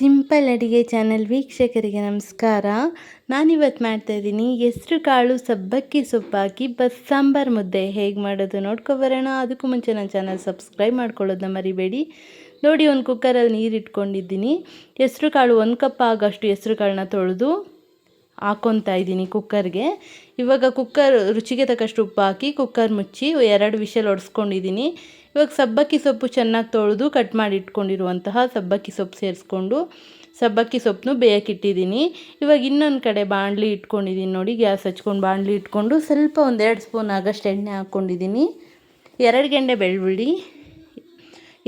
Simple ಅಡಿಗೆ channel ವೀಕ್ಷಕರಿಗೆ ನಮಸ್ಕಾರ. ನಾನಿವತ್ತು ಮಾಡ್ತಾಯಿದ್ದೀನಿ ಹೆಸರು ಕಾಳು ಸಬ್ಬಕ್ಕಿ ಸೊಪ್ಪು ಹಾಕಿ ಬಸ್ಸಾಂಬಾರು ಮುದ್ದೆ ಹೇಗೆ ಮಾಡೋದು ನೋಡ್ಕೊಬರೋಣ. ಅದಕ್ಕೂ ಮುಂಚೆ ನನ್ನ ಚಾನಲ್ ಸಬ್ಸ್ಕ್ರೈಬ್ ಮಾಡ್ಕೊಳ್ಳೋದನ್ನ ಮರಿಬೇಡಿ. ನೋಡಿ, ಒಂದು ಕುಕ್ಕರಲ್ಲಿ ನೀರು ಇಟ್ಕೊಂಡಿದ್ದೀನಿ. ಹೆಸರು ಕಾಳು 1 ಕಪ್ ಆಗೋಷ್ಟು ಹೆಸರು ಕಾಳನ್ನ ತೊಳೆದು ಹಾಕ್ಕೊತಾ ಇದ್ದೀನಿ ಕುಕ್ಕರ್ಗೆ. ಇವಾಗ ಕುಕ್ಕರ್ ರುಚಿಗೆ ತಕ್ಕಷ್ಟು ಉಪ್ಪು ಹಾಕಿ ಕುಕ್ಕರ್ ಮುಚ್ಚಿ 2 ವಿಷಲ್ ಹೊಡೆಸ್ಕೊಂಡಿದ್ದೀನಿ. ಇವಾಗ ಸಬ್ಬಕ್ಕಿ ಸೊಪ್ಪು ಚೆನ್ನಾಗಿ ತೊಳೆದು ಕಟ್ ಮಾಡಿ ಇಟ್ಕೊಂಡಿರುವಂತಹ ಸಬ್ಬಕ್ಕಿ ಸೊಪ್ಪು ಸೇರಿಸ್ಕೊಂಡು ಸಬ್ಬಕ್ಕಿ ಸೊಪ್ಪನ್ನು ಬೇಯಕ್ಕಿಟ್ಟಿದ್ದೀನಿ. ಇವಾಗ ಇನ್ನೊಂದು ಕಡೆ ಬಾಣಲಿ ಇಟ್ಕೊಂಡಿದ್ದೀನಿ. ನೋಡಿ, ಗ್ಯಾಸ್ ಹಚ್ಕೊಂಡು ಬಾಣಲಿ ಇಟ್ಕೊಂಡು ಸ್ವಲ್ಪ 1-2 ಸ್ಪೂನ್ ಆಗೋಷ್ಟು ಎಣ್ಣೆ ಹಾಕ್ಕೊಂಡಿದ್ದೀನಿ. 2 ಗೆಂಡೆ ಬೆಳ್ಳುಳ್ಳಿ,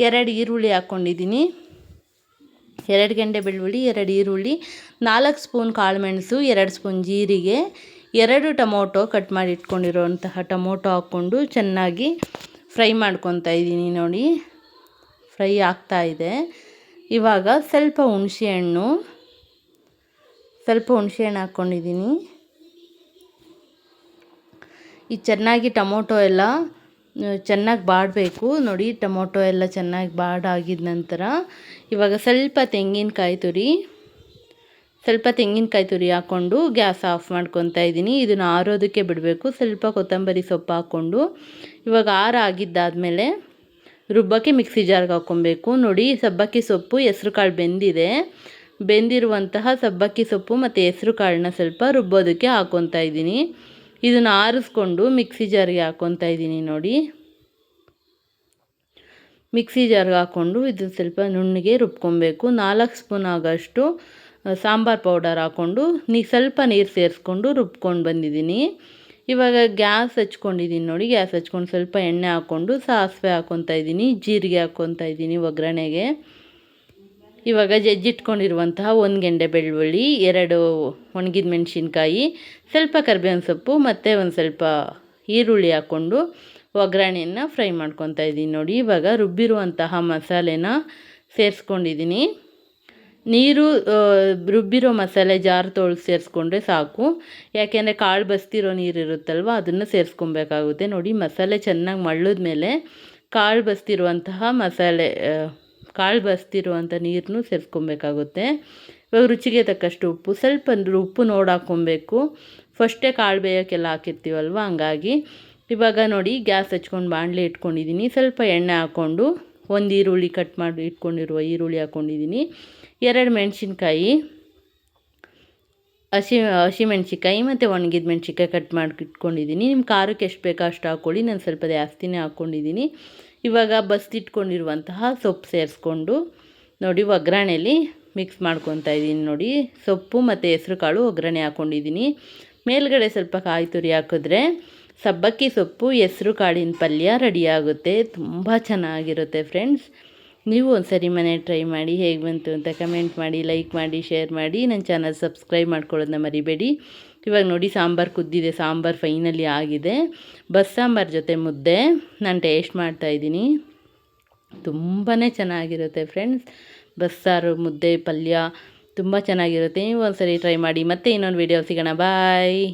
2 ಈರುಳ್ಳಿ ಹಾಕ್ಕೊಂಡಿದ್ದೀನಿ. 2 ಗೆಂಡೆ ಬೆಳ್ಳುಳ್ಳಿ, 2 ಈರುಳ್ಳಿ, 4 ಸ್ಪೂನ್ ಕಾಳುಮೆಣಸು, 2 ಸ್ಪೂನ್ ಜೀರಿಗೆ, 2 ಟೊಮೊಟೊ ಕಟ್ ಮಾಡಿ ಇಟ್ಕೊಂಡಿರೋಂತಹ ಟೊಮೊಟೊ ಹಾಕ್ಕೊಂಡು ಚೆನ್ನಾಗಿ ಫ್ರೈ ಮಾಡ್ಕೊತಾ ಇದ್ದೀನಿ. ನೋಡಿ, ಫ್ರೈ ಆಗ್ತಾಯಿದೆ. ಇವಾಗ ಸ್ವಲ್ಪ ಹುಣಸೆಹಣ್ಣು ಹಾಕ್ಕೊಂಡಿದ್ದೀನಿ. ಈ ಚೆನ್ನಾಗಿ ಟೊಮೊಟೊ ಎಲ್ಲ ಚೆನ್ನಾಗಿ ಬಾಡಬೇಕು. ನೋಡಿ, ಟೊಮೊಟೊ ಎಲ್ಲ ಚೆನ್ನಾಗಿ ಬಾಡಾಗಿದ ನಂತರ ಇವಾಗ ಸ್ವಲ್ಪ ತೆಂಗಿನಕಾಯಿ ತುರಿ ಹಾಕ್ಕೊಂಡು ಗ್ಯಾಸ್ ಆಫ್ ಮಾಡ್ಕೊತಾ ಇದ್ದೀನಿ. ಇದನ್ನು ಆರೋದಕ್ಕೆ ಬಿಡಬೇಕು. ಸ್ವಲ್ಪ ಕೊತ್ತಂಬರಿ ಸೊಪ್ಪು ಹಾಕ್ಕೊಂಡು ಇವಾಗ ಆಗಿದ್ದಾದಮೇಲೆ ರುಬ್ಬಕ್ಕೆ ಮಿಕ್ಸಿ ಜಾರ್ಗೆ ಹಾಕ್ಕೊಬೇಕು. ನೋಡಿ, ಸಬ್ಬಕ್ಕಿ ಸೊಪ್ಪು ಹೆಸ್ರು ಕಾಳು ಬೆಂದಿರುವಂತಹ ಸಬ್ಬಕ್ಕಿ ಸೊಪ್ಪು ಮತ್ತು ಹೆಸ್ರು ಕಾಳನ್ನ ಸ್ವಲ್ಪ ರುಬ್ಬೋದಕ್ಕೆ ಹಾಕ್ಕೊತಾ ಇದ್ದೀನಿ. ಇದನ್ನು ಆರಿಸ್ಕೊಂಡು ಮಿಕ್ಸಿ ಜಾರ್ಗೆ ಹಾಕ್ಕೊತಾ ಇದ್ದೀನಿ. ನೋಡಿ, ಮಿಕ್ಸಿ ಜಾರ್ಗೆ ಹಾಕ್ಕೊಂಡು ಇದು ಸ್ವಲ್ಪ ನುಣ್ಣಗೆ ರುಬ್ಕೊಬೇಕು. 4 ಸ್ಪೂನ್ ಆಗೋಷ್ಟು ಸಾಂಬಾರು ಪೌಡರ್ ಹಾಕ್ಕೊಂಡು ಸ್ವಲ್ಪ ನೀರು ಸೇರಿಸ್ಕೊಂಡು ರುಬ್ಕೊಂಡು ಬಂದಿದ್ದೀನಿ. ಇವಾಗ ಗ್ಯಾಸ್ ಹಚ್ಕೊಂಡಿದ್ದೀನಿ. ನೋಡಿ, ಗ್ಯಾಸ್ ಹಚ್ಕೊಂಡು ಸ್ವಲ್ಪ ಎಣ್ಣೆ ಹಾಕ್ಕೊಂಡು ಸಾಸಿವೆ ಹಾಕ್ಕೊತಾ ಇದ್ದೀನಿ, ಜೀರಿಗೆ ಹಾಕ್ಕೊತಾ ಇದ್ದೀನಿ ಒಗ್ಗರಣೆಗೆ. ಇವಾಗ ಜಜ್ಜಿಟ್ಕೊಂಡಿರುವಂತಹ 1 ಗೆಂಡೆ ಬೆಳ್ಳುಳ್ಳಿ, 2 ಒಣಗಿದ ಮೆಣಸಿನ್ಕಾಯಿ, ಸ್ವಲ್ಪ ಕರಿಬೇವಿನ ಸೊಪ್ಪು ಮತ್ತು ಒಂದು ಸ್ವಲ್ಪ ಈರುಳ್ಳಿ ಹಾಕ್ಕೊಂಡು ಒಗ್ಗರಣೆಯನ್ನು ಫ್ರೈ ಮಾಡ್ಕೊತಾ ಇದ್ದೀನಿ. ನೋಡಿ, ಇವಾಗ ರುಬ್ಬಿರುವಂತಹ ಮಸಾಲೆನ ಸೇರಿಸ್ಕೊಂಡಿದ್ದೀನಿ. ನೀರು ರುಬ್ಬಿರೋ ಮಸಾಲೆ ಜಾರ್ ತೊಳೆದು ಸೇರಿಸ್ಕೊಂಡ್ರೆ ಸಾಕು. ಯಾಕೆಂದರೆ ಕಾಳು ಬಸ್ತಿರೋ ನೀರು ಇರುತ್ತಲ್ವ, ಅದನ್ನು ಸೇರಿಸ್ಕೊಬೇಕಾಗುತ್ತೆ. ನೋಡಿ, ಮಸಾಲೆ ಚೆನ್ನಾಗಿ ಮಳ್ಳದ್ಮೇಲೆ ಕಾಳು ಬಸ್ತಿರುವಂಥ ನೀರನ್ನು ಸೇರಿಸ್ಕೊಬೇಕಾಗುತ್ತೆ. ಇವಾಗ ರುಚಿಗೆ ತಕ್ಕಷ್ಟು ಉಪ್ಪು, ಸ್ವಲ್ಪ ಉಪ್ಪು ನೋಡಿ ಹಾಕ್ಕೊಬೇಕು. ಫಸ್ಟೇ ಕಾಳು ಬೇಯೋಕ್ಕೆಲ್ಲ ಹಾಕಿರ್ತೀವಲ್ವ, ಹಂಗಾಗಿ. ಇವಾಗ ನೋಡಿ, ಗ್ಯಾಸ್ ಹಚ್ಕೊಂಡು ಬಾಣಲೆ ಇಟ್ಕೊಂಡಿದ್ದೀನಿ. ಸ್ವಲ್ಪ ಎಣ್ಣೆ ಹಾಕ್ಕೊಂಡು 1 ಈರುಳ್ಳಿ ಕಟ್ ಮಾಡಿ ಇಟ್ಕೊಂಡಿರುವ ಈರುಳ್ಳಿ ಹಾಕ್ಕೊಂಡಿದ್ದೀನಿ. 2 ಮೆಣಸಿನ್ಕಾಯಿ, ಹಸಿಮೆಣ್ಸಿಕಾಯಿ ಮತ್ತು ಒಣಗಿದ ಮೆಣಸಿನ್ಕಾಯಿ ಕಟ್ ಮಾಡಿ ಇಟ್ಕೊಂಡಿದ್ದೀನಿ. ನಿಮ್ಮ ಖಾರಕ್ಕೆ ಎಷ್ಟು ಬೇಕೋ ಅಷ್ಟು ಹಾಕ್ಕೊಳ್ಳಿ. ನಾನು ಸ್ವಲ್ಪ ಜಾಸ್ತಿನೇ ಹಾಕ್ಕೊಂಡಿದ್ದೀನಿ. ಇವಾಗ ಬಸ್ತಿಟ್ಕೊಂಡಿರುವಂತಹ ಸೊಪ್ಪು ಸೇರಿಸ್ಕೊಂಡು ನೋಡಿ ಒಗ್ಗರಣೆಯಲ್ಲಿ ಮಿಕ್ಸ್ ಮಾಡ್ಕೊತಾ ಇದ್ದೀನಿ. ನೋಡಿ, ಸೊಪ್ಪು ಮತ್ತು ಹೆಸ್ರು ಕಾಳು ಒಗ್ಗರಣೆ ಹಾಕ್ಕೊಂಡಿದ್ದೀನಿ. ಮೇಲ್ಗಡೆ ಸ್ವಲ್ಪ ಕಾಯಿ ತುರಿ ಹಾಕಿದ್ರೆ ಸಬ್ಬಕ್ಕಿ ಸೊಪ್ಪು ಹೆಸ್ರು ಕಾಳಿನ ಪಲ್ಯ ರೆಡಿಯಾಗುತ್ತೆ. ತುಂಬ ಚೆನ್ನಾಗಿರುತ್ತೆ ಫ್ರೆಂಡ್ಸ್. ನೀವು ಒಂದ್ಸರಿ ಮನೆ ಟ್ರೈ ಮಾಡಿ, ಹೇಗೆ ಬಂತು ಅಂತ ಕಮೆಂಟ್ ಮಾಡಿ, ಲೈಕ್ ಮಾಡಿ, ಶೇರ್ ಮಾಡಿ. ನನ್ನ ಚಾನಲ್ ಸಬ್ಸ್ಕ್ರೈಬ್ ಮಾಡ್ಕೊಳ್ಳೋದನ್ನ ಮರಿಬೇಡಿ. ಇವಾಗ ನೋಡಿ, ಸಾಂಬಾರು ಕುದ್ದಿದೆ. ಸಾಂಬಾರು ಫೈನಲಿ ಆಗಿದೆ. ಬಸ್ಸಾಂಬಾರು ಜೊತೆ ಮುದ್ದೆ ನಾನು ಟೇಸ್ಟ್ ಮಾಡ್ತಾಯಿದ್ದೀನಿ. ತುಂಬಾ ಚೆನ್ನಾಗಿರುತ್ತೆ ಫ್ರೆಂಡ್ಸ್. ಬಸ್ಸಾರು, ಮುದ್ದೆ, ಪಲ್ಯ ತುಂಬ ಚೆನ್ನಾಗಿರುತ್ತೆ. ನೀವು ಒಂದ್ಸರಿ ಟ್ರೈ ಮಾಡಿ. ಮತ್ತೆ ಇನ್ನೊಂದು ವೀಡಿಯೋ ಸಿಗೋಣ. ಬಾಯ್.